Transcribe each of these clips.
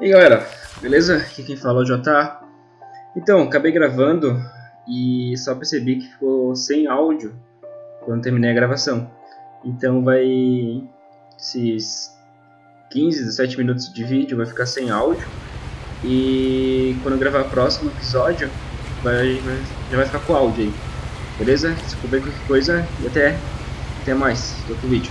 E aí galera, beleza? Aqui quem fala é o Jota. Então, acabei gravando e só percebi que ficou sem áudio quando terminei a gravação. Então esses 15, 17 minutos de vídeo vai ficar sem áudio. E quando eu gravar o próximo episódio, já vai ficar com áudio aí. Beleza? Desculpa qualquer coisa e até mais. Outro vídeo.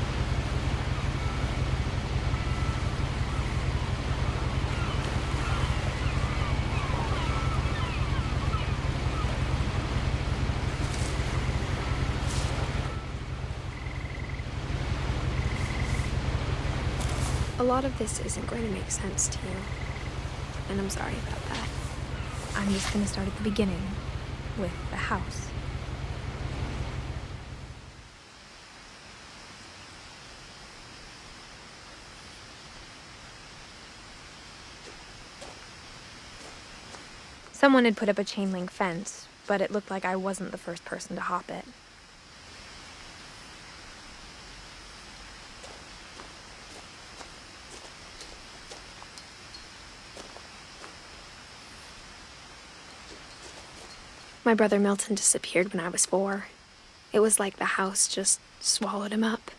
A lot of this isn't going to make sense to you, and I'm sorry about that. I'm just going to start at the beginning, with the house. Someone had put up a chain link fence, but it looked like I wasn't the first person to hop it. My brother Milton disappeared when I was 4. It was like the house just swallowed him up.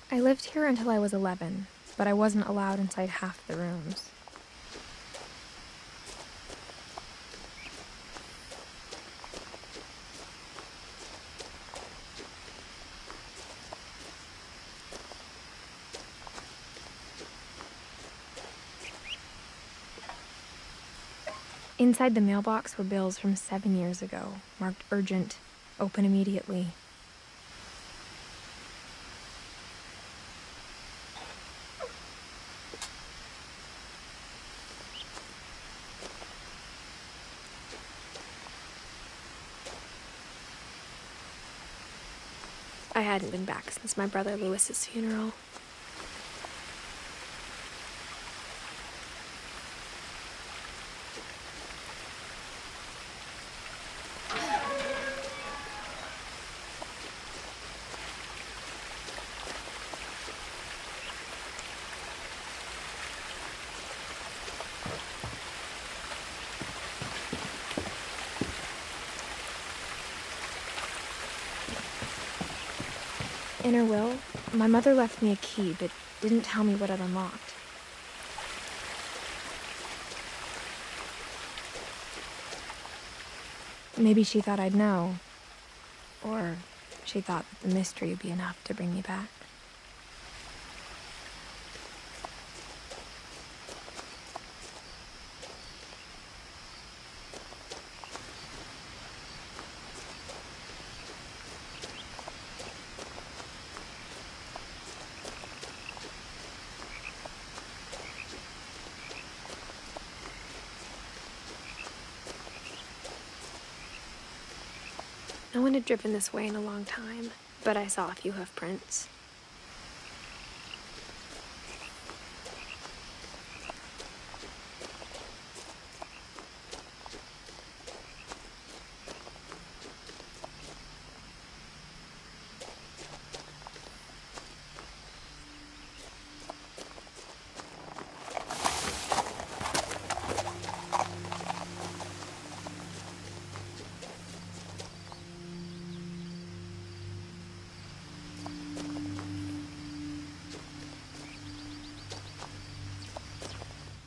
I lived here until I was 11, but I wasn't allowed inside half the rooms. Inside the mailbox were bills from 7 years ago, marked urgent, open immediately. I hadn't been back since my brother Lewis's funeral. In her will, my mother left me a key, but didn't tell me what it unlocked. Maybe she thought I'd know. Or she thought that the mystery would be enough to bring me back. No one had driven this way in a long time, but I saw a few hoof prints.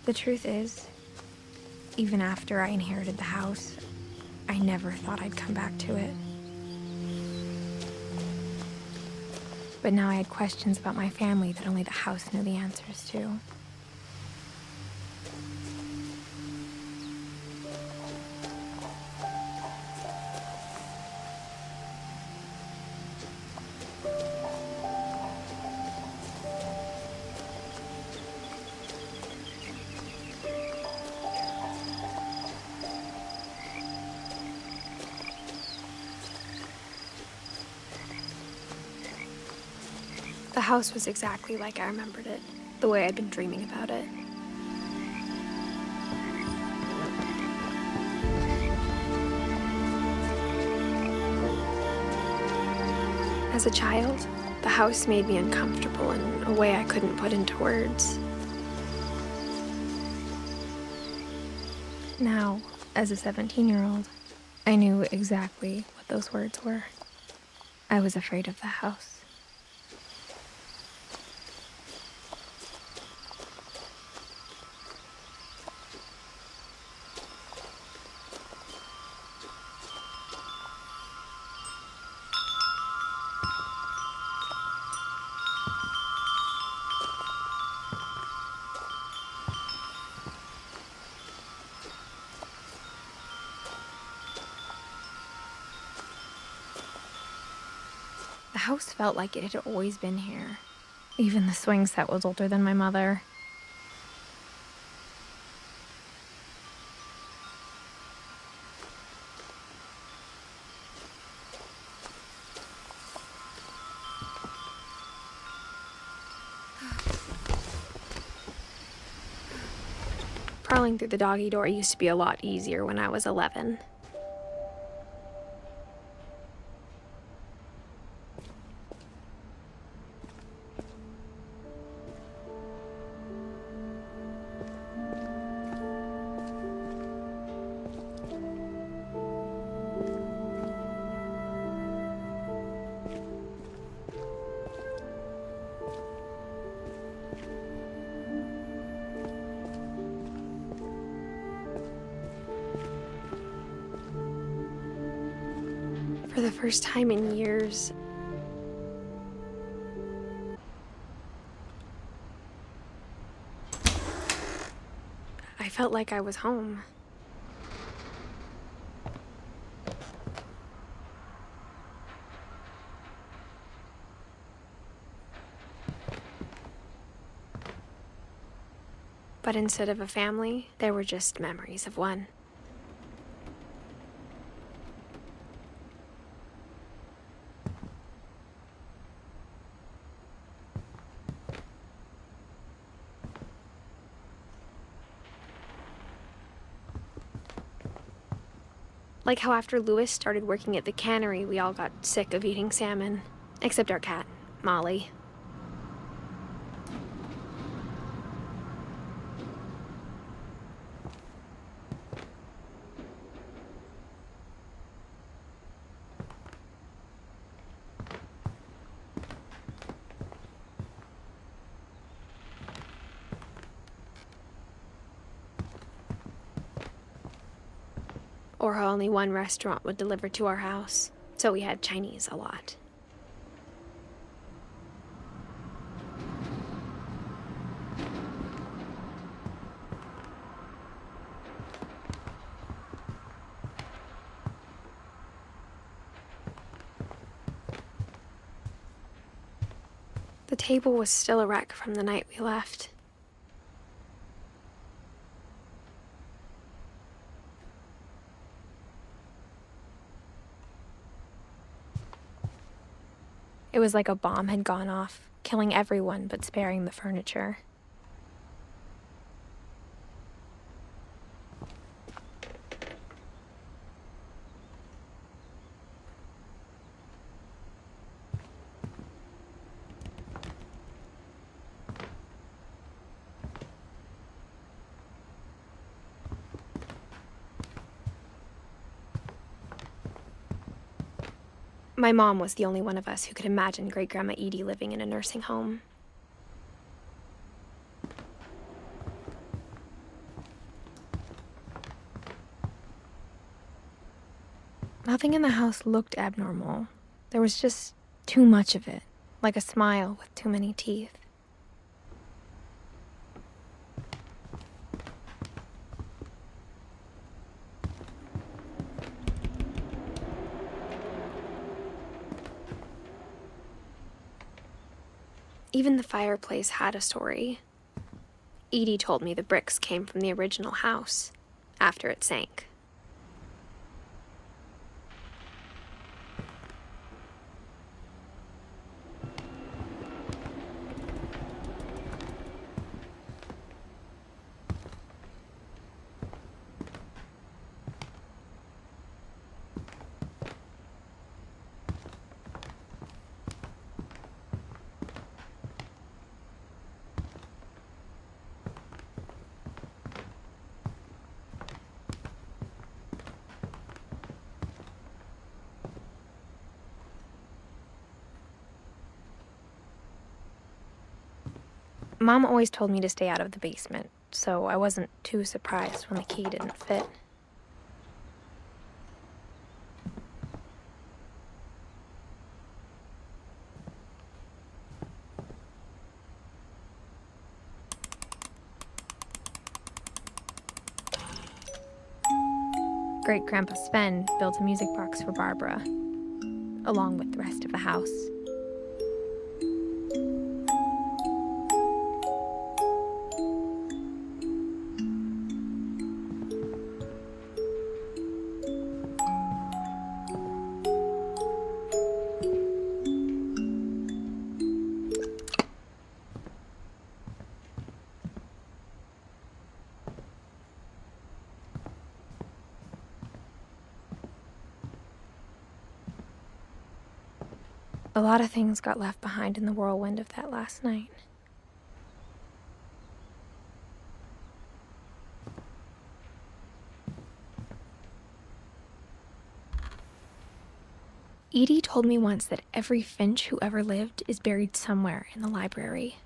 The truth is, even after I inherited the house, I never thought I'd come back to it. But now I had questions about my family that only the house knew the answers to. house was exactly like I remembered it, the way I'd been dreaming about it. As a child, the house made me uncomfortable in a way I couldn't put into words. Now, as a 17-year-old, I knew exactly what those words were. I was afraid of the house. The house felt like it had always been here. Even the swing set was older than my mother. Crawling through the doggy door used to be a lot easier when I was 11. For the first time in years, I felt like I was home. But instead of a family, there were just memories of one. Like how after Lewis started working at the cannery, we all got sick of eating salmon. Except our cat, Molly. Or how only one restaurant would deliver to our house, so we had Chinese a lot. The table was still a wreck from the night we left. It was like a bomb had gone off, killing everyone but sparing the furniture. My mom was the only one of us who could imagine Great-Grandma Edie living in a nursing home. Nothing in the house looked abnormal. There was just too much of it, like a smile with too many teeth. Even the fireplace had a story. Edie told me the bricks came from the original house, after it sank. Mom always told me to stay out of the basement, so I wasn't too surprised when the key didn't fit. Great-Grandpa Sven built a music box for Barbara, along with the rest of the house. A lot of things got left behind in the whirlwind of that last night. Edie told me once that every Finch who ever lived is buried somewhere in the library.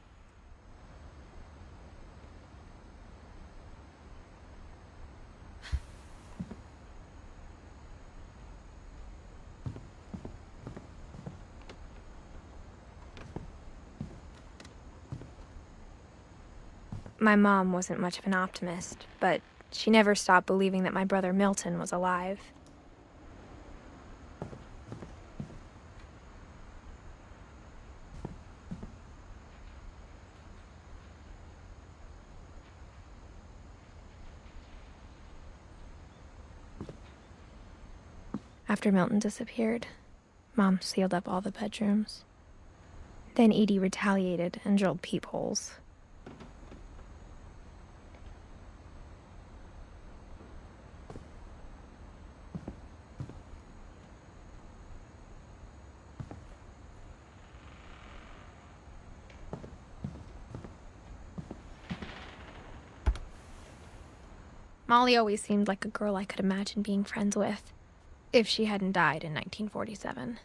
My mom wasn't much of an optimist, but she never stopped believing that my brother Milton was alive. After Milton disappeared, Mom sealed up all the bedrooms. Then Edie retaliated and drilled peepholes. Molly always seemed like a girl I could imagine being friends with, if she hadn't died in 1947.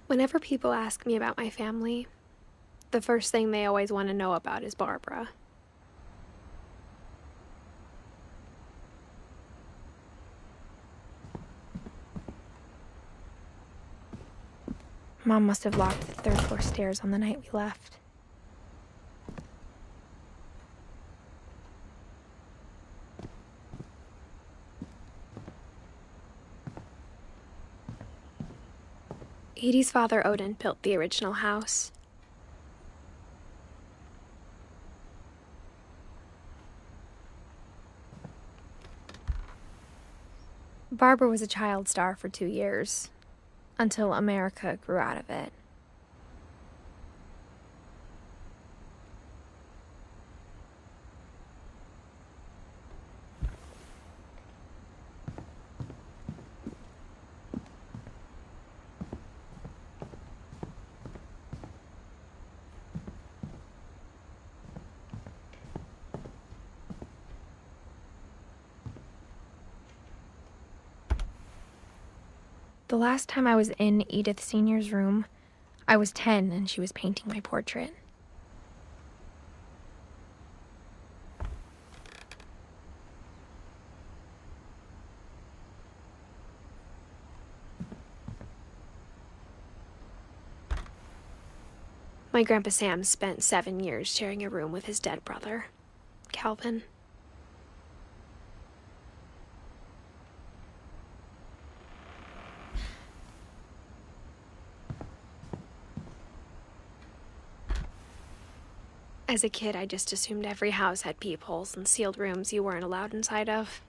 Whenever people ask me about my family, the first thing they always want to know about is Barbara. Mom must have locked the third-floor stairs on the night we left. Edie's father, Odin, built the original house. Barbara was a child star for 2 years, until America grew out of it. The last time I was in Edith Sr.'s room, I was 10 and she was painting my portrait. My Grandpa Sam spent 7 years sharing a room with his dead brother, Calvin. As a kid, I just assumed every house had peepholes and sealed rooms you weren't allowed inside of.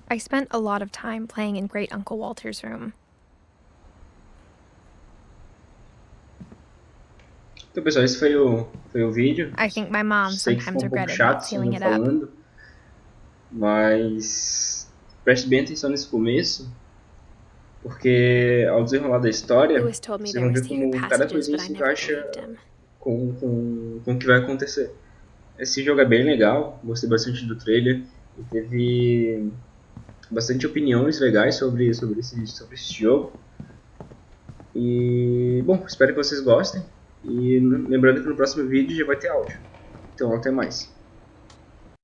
I spent a lot of time playing in Great Uncle Walter's room. Então, pessoal, esse foi o vídeo. I think my mom Sei que ficou sometimes um pouco regretted chato not assim, sealing eu it up. falando, mas preste bem atenção nesse começo, porque ao desenrolar da história, Lewis told me vocês there vão were ver secret como cada passages, coisinha but I se never encaixa believed him. com o que vai acontecer. Esse jogo é bem legal, gostei bastante do trailer e teve bastante opiniões legais sobre esse jogo. E, bom, espero que vocês gostem. E lembrando que no próximo vídeo já vai ter áudio. Então, até mais.